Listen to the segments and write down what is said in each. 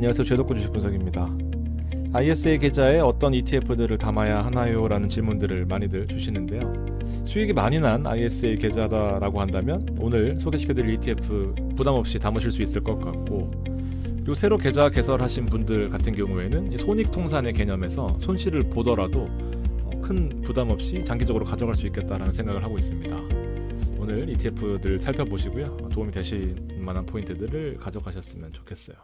안녕하세요. 제도권 주식분석입니다. ISA 계좌에 어떤 ETF들을 담아야 하나요? 라는 질문들을 많이들 주시는데요. 수익이 많이 난 ISA 계좌다라고 한다면 오늘 소개시켜드릴 ETF 부담 없이 담으실 수 있을 것 같고, 그리고 새로 계좌 개설하신 분들 같은 경우에는 손익통산의 개념에서 손실을 보더라도 큰 부담 없이 장기적으로 가져갈 수 있겠다라는 생각을 하고 있습니다. 오늘 ETF들 살펴보시고요. 도움이 되실 만한 포인트들을 가져가셨으면 좋겠어요.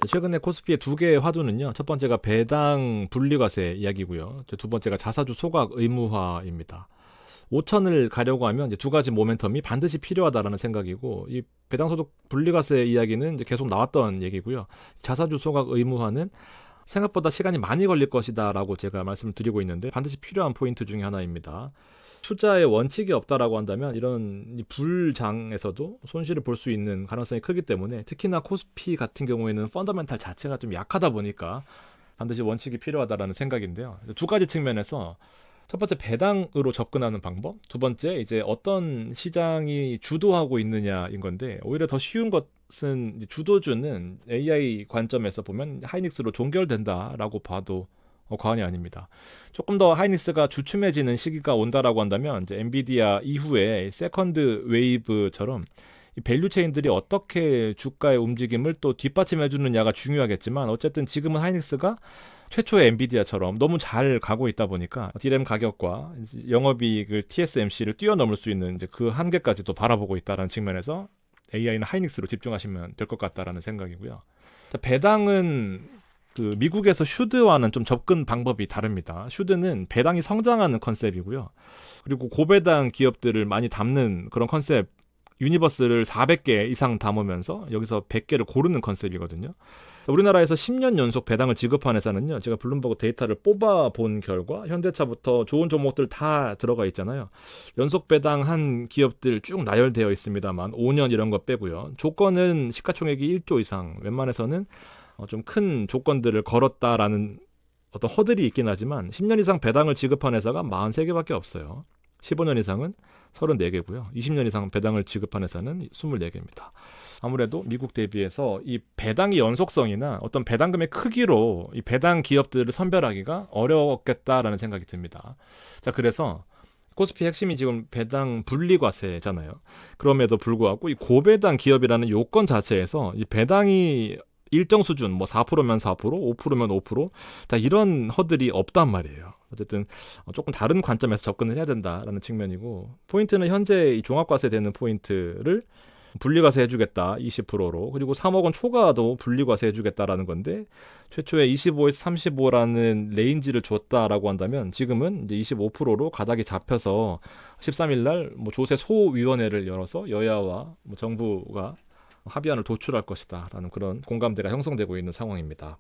최근에 코스피의 두 개의 화두는요. 첫 번째가 배당 분리과세 이야기고요. 두 번째가 자사주 소각 의무화입니다. 5천을 가려고 하면 이제 두 가지 모멘텀이 반드시 필요하다라는 생각이고, 이 배당소득 분리과세 이야기는 이제 계속 나왔던 얘기고요. 자사주 소각 의무화는 생각보다 시간이 많이 걸릴 것이다라고 제가 말씀을 드리고 있는데 반드시 필요한 포인트 중에 하나입니다. 투자의 원칙이 없다라고 한다면 이런 불장에서도 손실을 볼 수 있는 가능성이 크기 때문에, 특히나 코스피 같은 경우에는 펀더멘탈 자체가 좀 약하다 보니까 반드시 원칙이 필요하다라는 생각인데요. 두 가지 측면에서 첫 번째 배당으로 접근하는 방법, 두 번째 이제 어떤 시장이 주도하고 있느냐인 건데, 오히려 더 쉬운 것은 주도주는 AI 관점에서 보면 하이닉스로 종결된다라고 봐도 과언이 아닙니다. 조금 더 하이닉스가 주춤해지는 시기가 온다라고 한다면 이제 엔비디아 이후에 세컨드 웨이브처럼 이 밸류 체인들이 어떻게 주가의 움직임을 또 뒷받침해 주느냐가 중요하겠지만, 어쨌든 지금은 하이닉스가 최초의 엔비디아처럼 너무 잘 가고 있다 보니까 DRAM 가격과 영업이익을 TSMC를 뛰어넘을 수 있는 이제 그 한계까지도 바라보고 있다는 측면에서 AI는 하이닉스로 집중하시면 될 것 같다라는 생각이고요. 배당은 미국에서 슈드와는 좀 접근 방법이 다릅니다. 슈드는 배당이 성장하는 컨셉이고요. 그리고 고배당 기업들을 많이 담는 그런 컨셉, 유니버스를 400개 이상 담으면서 여기서 100개를 고르는 컨셉이거든요. 우리나라에서 10년 연속 배당을 지급한 회사는요, 제가 블룸버그 데이터를 뽑아본 결과 현대차부터 좋은 종목들 다 들어가 있잖아요. 연속 배당한 기업들 쭉 나열되어 있습니다만 5년 이런 거 빼고요. 조건은 시가총액이 1조 이상, 웬만해서는 좀 큰 조건들을 걸었다라는 어떤 허들이 있긴 하지만 10년 이상 배당을 지급한 회사가 43개밖에 없어요. 15년 이상은 34개고요. 20년 이상 배당을 지급한 회사는 24개입니다. 아무래도 미국 대비해서 이 배당의 연속성이나 어떤 배당금의 크기로 이 배당 기업들을 선별하기가 어려웠겠다라는 생각이 듭니다. 자, 그래서 코스피 핵심이 지금 배당 분리과세잖아요. 그럼에도 불구하고 이 고배당 기업이라는 요건 자체에서 이 배당이 일정 수준, 뭐 4%면 4%, 5%면 5%, 자, 이런 허들이 없단 말이에요. 어쨌든 조금 다른 관점에서 접근을 해야 된다라는 측면이고, 포인트는 현재 이 종합과세 되는 포인트를 분리과세 해주겠다 20%로, 그리고 3억 원 초과도 분리과세 해주겠다라는 건데, 최초에 25에서 35라는 레인지를 줬다라고 한다면 지금은 이제 25%로 가닥이 잡혀서 13일 날 뭐 조세 소위원회를 열어서 여야와 뭐 정부가 합의안을 도출할 것이다 라는 그런 공감대가 형성되고 있는 상황입니다.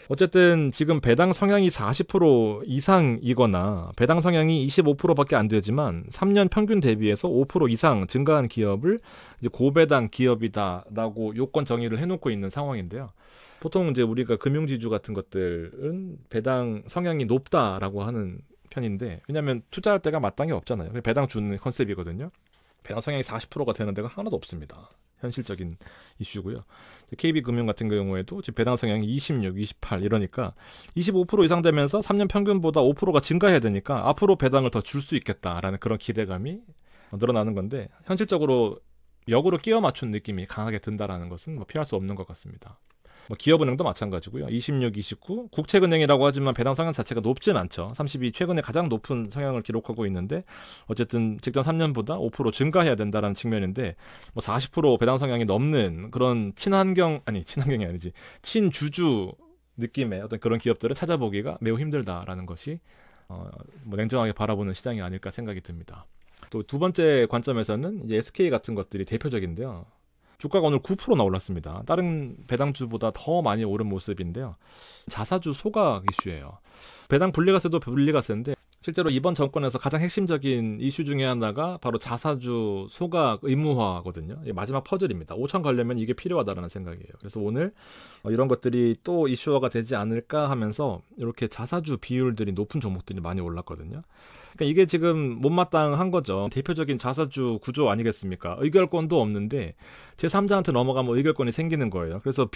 어쨌든 지금 배당 성향이 40% 이상이거나 배당 성향이 25%밖에 안 되지만 3년 평균 대비해서 5% 이상 증가한 기업을 이제 고배당 기업이다라고 요건 정의를 해놓고 있는 상황인데요. 보통 이제 우리가 금융지주 같은 것들은 배당 성향이 높다라고 하는 편인데, 왜냐하면 투자할 때가 마땅히 없잖아요. 배당 주는 컨셉이거든요. 배당 성향이 40%가 되는 데가 하나도 없습니다. 현실적인 이슈고요. KB금융 같은 경우에도 지금 배당 성향이 26, 28 이러니까 25% 이상 되면서 3년 평균보다 5%가 증가해야 되니까 앞으로 배당을 더 줄 수 있겠다라는 그런 기대감이 늘어나는 건데, 현실적으로 역으로 끼워 맞춘 느낌이 강하게 든다라는 것은 뭐 피할 수 없는 것 같습니다. 기업은행도 마찬가지고요. 26, 29, 국책은행이라고 하지만 배당 성향 자체가 높진 않죠. 32 최근에 가장 높은 성향을 기록하고 있는데, 어쨌든 직전 3년보다 5% 증가해야 된다는 측면인데, 40% 배당 성향이 넘는 그런 친환경이 아니지, 친주주 느낌의 어떤 그런 기업들을 찾아보기가 매우 힘들다라는 것이 냉정하게 바라보는 시장이 아닐까 생각이 듭니다. 또 두 번째 관점에서는 이제 SK 같은 것들이 대표적인데요. 주가가 오늘 9%나 올랐습니다. 다른 배당주보다 더 많이 오른 모습인데요. 자사주 소각 이슈예요. 배당 분리과세도 분리과세인데 실제로 이번 정권에서 가장 핵심적인 이슈 중에 하나가 바로 자사주 소각 의무화거든요. 마지막 퍼즐입니다. 5천 가려면 이게 필요하다는 생각이에요. 그래서 오늘 이런 것들이 또 이슈화가 되지 않을까 하면서 이렇게 자사주 비율들이 높은 종목들이 많이 올랐거든요. 그러니까 이게 지금 못마땅한 거죠. 대표적인 자사주 구조 아니겠습니까? 의결권도 없는데 제3자한테 넘어가면 의결권이 생기는 거예요. 그래서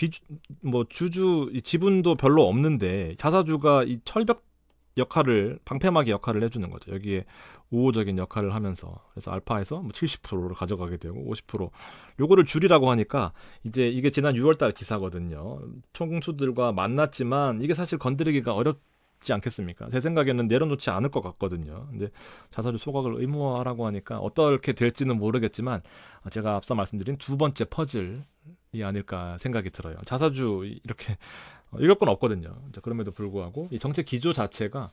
지분도 별로 없는데 자사주가 이 철벽 역할을, 방패막이 역할을 해주는 거죠. 여기에 우호적인 역할을 하면서. 그래서 알파에서 70%를 가져가게 되고 50% 요거를 줄이라고 하니까 이제 이게 지난 6월달 기사거든요. 총수들과 만났지만 이게 사실 건드리기가 어렵지 않겠습니까? 제 생각에는 내려놓지 않을 것 같거든요. 근데 자사주 소각을 의무화하라고 하니까 어떻게 될지는 모르겠지만 제가 앞서 말씀드린 두 번째 퍼즐이 아닐까 생각이 들어요. 자사주 이렇게 이럴 건 없거든요. 그럼에도 불구하고 이 정책 기조 자체가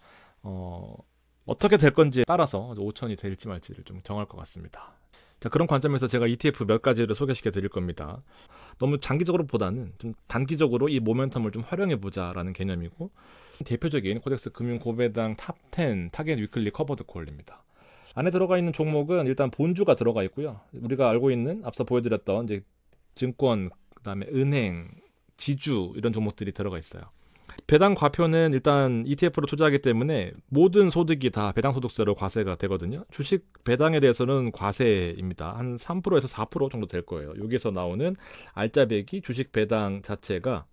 어떻게 될 건지에 따라서 5천이 될지 말지를 좀 정할 것 같습니다. 자, 그런 관점에서 제가 ETF 몇 가지를 소개시켜 드릴 겁니다. 너무 장기적으로 보다는 좀 단기적으로 이 모멘텀을 좀 활용해 보자라는 개념이고, 대표적인 코덱스 금융 고배당 탑10 타겟 위클리 커버드 콜입니다. 안에 들어가 있는 종목은 일단 본주가 들어가 있고요. 우리가 알고 있는 앞서 보여드렸던 이제 증권, 그다음에 은행, 지주 이런 종목들이 들어가 있어요. 배당 과표는 일단 ETF로 투자하기 때문에 모든 소득이 다 배당 소득세로 과세가 되거든요. 주식 배당에 대해서는 과세입니다. 한 3%에서 4% 정도 될 거예요. 여기서 나오는 알짜배기 주식 배당 자체가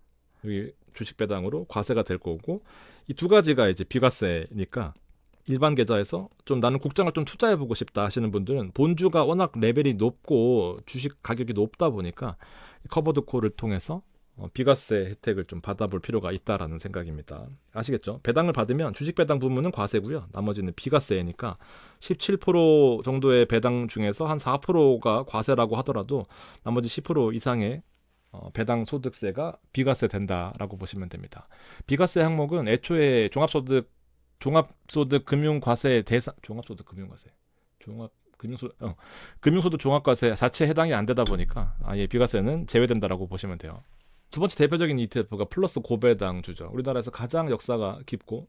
여기 주식 배당으로 과세가 될 거고, 이 두 가지가 이제 비과세니까 일반 계좌에서 좀 나는 국장을 좀 투자해보고 싶다 하시는 분들은 본주가 워낙 레벨이 높고 주식 가격이 높다 보니까 커버드 콜을 통해서 비과세 혜택을 좀 받아볼 필요가 있다라는 생각입니다. 아시겠죠? 배당을 받으면 주식 배당 부분은 과세고요. 나머지는 비과세니까 17% 정도의 배당 중에서 한 4%가 과세라고 하더라도 나머지 10% 이상의 배당 소득세가 비과세 된다라고 보시면 됩니다. 비과세 항목은 애초에 종합소득 금융과세 대상, 금융소득 종합과세 자체에 해당이 안 되다 보니까 아예 비과세는 제외된다라고 보시면 돼요. 두 번째 대표적인 ETF가 플러스 고배당 주죠. 우리나라에서 가장 역사가 깊고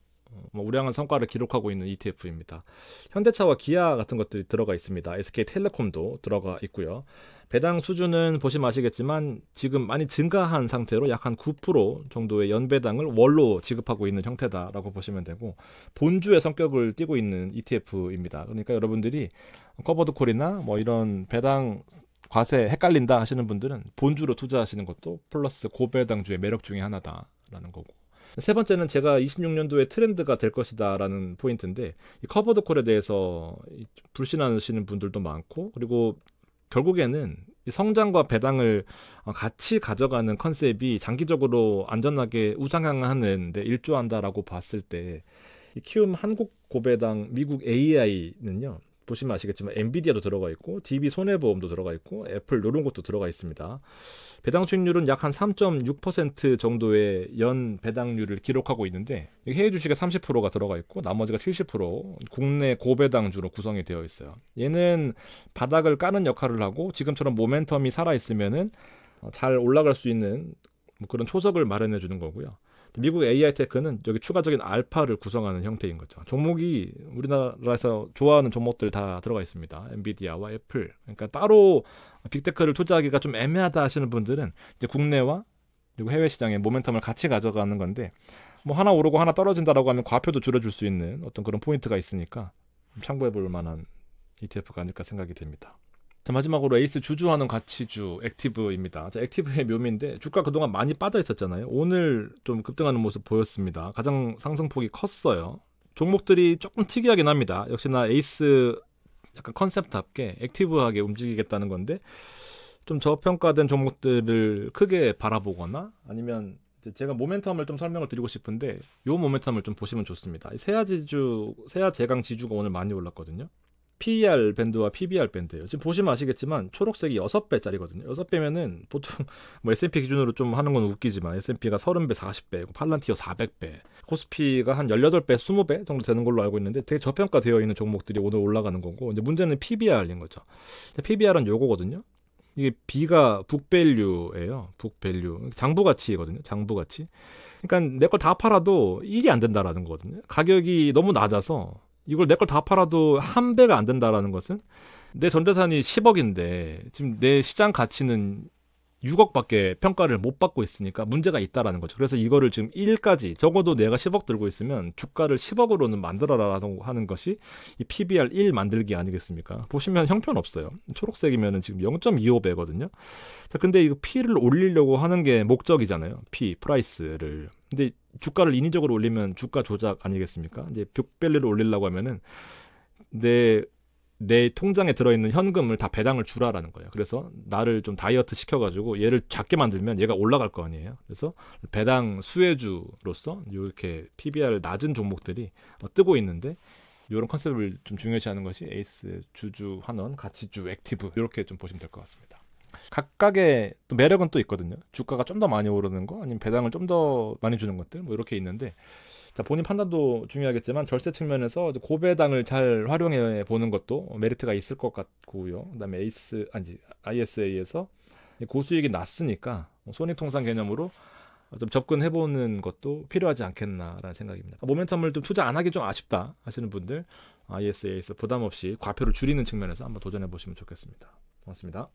우량한 성과를 기록하고 있는 ETF입니다. 현대차와 기아 같은 것들이 들어가 있습니다. SK텔레콤도 들어가 있고요. 배당 수준은 보시면 아시겠지만 지금 많이 증가한 상태로 약 한 9% 정도의 연배당을 월로 지급하고 있는 형태다라고 보시면 되고, 본주의 성격을 띠고 있는 ETF입니다. 그러니까 여러분들이 커버드콜이나 이런 배당 과세 헷갈린다 하시는 분들은 본주로 투자하시는 것도 플러스 고배당주의 매력 중에 하나다라는 거고, 세 번째는 제가 26년도에 트렌드가 될 것이다 라는 포인트인데, 이 커버드콜에 대해서 불신하시는 분들도 많고, 그리고 결국에는 이 성장과 배당을 같이 가져가는 컨셉이 장기적으로 안전하게 우상향하는 데 일조한다라고 봤을 때, 이 키움 한국 고배당 미국 AI는요, 보시면 아시겠지만 엔비디아도 들어가 있고 DB 손해보험도 들어가 있고 애플 이런 것도 들어가 있습니다. 배당 수익률은 약 한 3.6% 정도의 연 배당률을 기록하고 있는데, 해외 주식에 30%가 들어가 있고 나머지가 70% 국내 고배당주로 구성이 되어 있어요. 얘는 바닥을 까는 역할을 하고 지금처럼 모멘텀이 살아있으면은 잘 올라갈 수 있는 그런 초석을 마련해 주는 거고요. 미국 AI테크는 여기 추가적인 알파를 구성하는 형태인 거죠. 종목이 우리나라에서 좋아하는 종목들 다 들어가 있습니다. 엔비디아와 애플. 그러니까 따로 빅테크를 투자하기가 좀 애매하다 하시는 분들은 이제 국내와 그리고 해외 시장의 모멘텀을 같이 가져가는 건데, 하나 오르고 하나 떨어진다라고 하면 과표도 줄여줄 수 있는 어떤 그런 포인트가 있으니까 참고해 볼 만한 ETF가 아닐까 생각이 됩니다. 자, 마지막으로 에이스 주주하는 가치주 액티브입니다. 자, 액티브의 묘미인데 주가 그동안 많이 빠져 있었잖아요. 오늘 좀 급등하는 모습 보였습니다. 가장 상승폭이 컸어요. 종목들이 조금 특이하긴 합니다. 역시나 에이스 약간 컨셉답게 액티브하게 움직이겠다는 건데, 좀 저평가된 종목들을 크게 바라보거나 아니면 제가 모멘텀을 좀 설명을 드리고 싶은데, 요 모멘텀을 좀 보시면 좋습니다. 세아 제강 지주가 오늘 많이 올랐거든요. PER 밴드와 PBR 밴드예요. 지금 보시면 아시겠지만 초록색이 6배짜리거든요. 6배면은 보통 S&P 기준으로 좀 하는 건 웃기지만 S&P가 30배, 40배, 팔란티어 400배, 코스피가 한 18배, 20배 정도 되는 걸로 알고 있는데 되게 저평가되어 있는 종목들이 오늘 올라가는 거고, 이제 문제는 PBR인 거죠. PBR은 요거거든요. 이게 B가 북밸류예요. 북밸류. 장부가치거든요. 장부가치. 그러니까 내 걸 다 팔아도 1이 안 된다라는 거거든요. 가격이 너무 낮아서 이걸 내 걸 다 팔아도 한 배가 안 된다라는 것은 내 전재산이 10억인데 지금 내 시장 가치는 6억밖에 평가를 못 받고 있으니까 문제가 있다라는 거죠. 그래서 이거를 지금 1까지 적어도 내가 10억 들고 있으면 주가를 10억으로는 만들어라라고 하는 것이 이 PBR 1 만들기 아니겠습니까? 보시면 형편없어요. 초록색이면은 지금 0.25배거든요. 자, 근데 이거 P를 올리려고 하는 게 목적이잖아요. P, 프라이스를. 근데 주가를 인위적으로 올리면 주가 조작 아니겠습니까? 이제 북밸류를 올리려고 하면은 내 통장에 들어있는 현금을 다 배당을 주라라는 거예요. 그래서 나를 좀 다이어트 시켜가지고 얘를 작게 만들면 얘가 올라갈 거 아니에요. 그래서 배당 수혜주로서 이렇게 PBR 낮은 종목들이 뜨고 있는데 이런 컨셉을 좀 중요시하는 것이 에이스, 주주, 환원, 가치주, 액티브 이렇게 좀 보시면 될 것 같습니다. 각각의 또 매력은 또 있거든요. 주가가 좀 더 많이 오르는 거 아니면 배당을 좀 더 많이 주는 것들 뭐 이렇게 있는데 자, 본인 판단도 중요하겠지만 절세 측면에서 고배당을 잘 활용해 보는 것도 메리트가 있을 것 같고요. 그다음에 ISA에서 고수익이 났으니까 손익통상 개념으로 좀 접근해 보는 것도 필요하지 않겠나라는 생각입니다. 모멘텀을 좀 투자 안 하기 좀 아쉽다 하시는 분들 ISA에서 부담 없이 과표를 줄이는 측면에서 한번 도전해 보시면 좋겠습니다. 고맙습니다.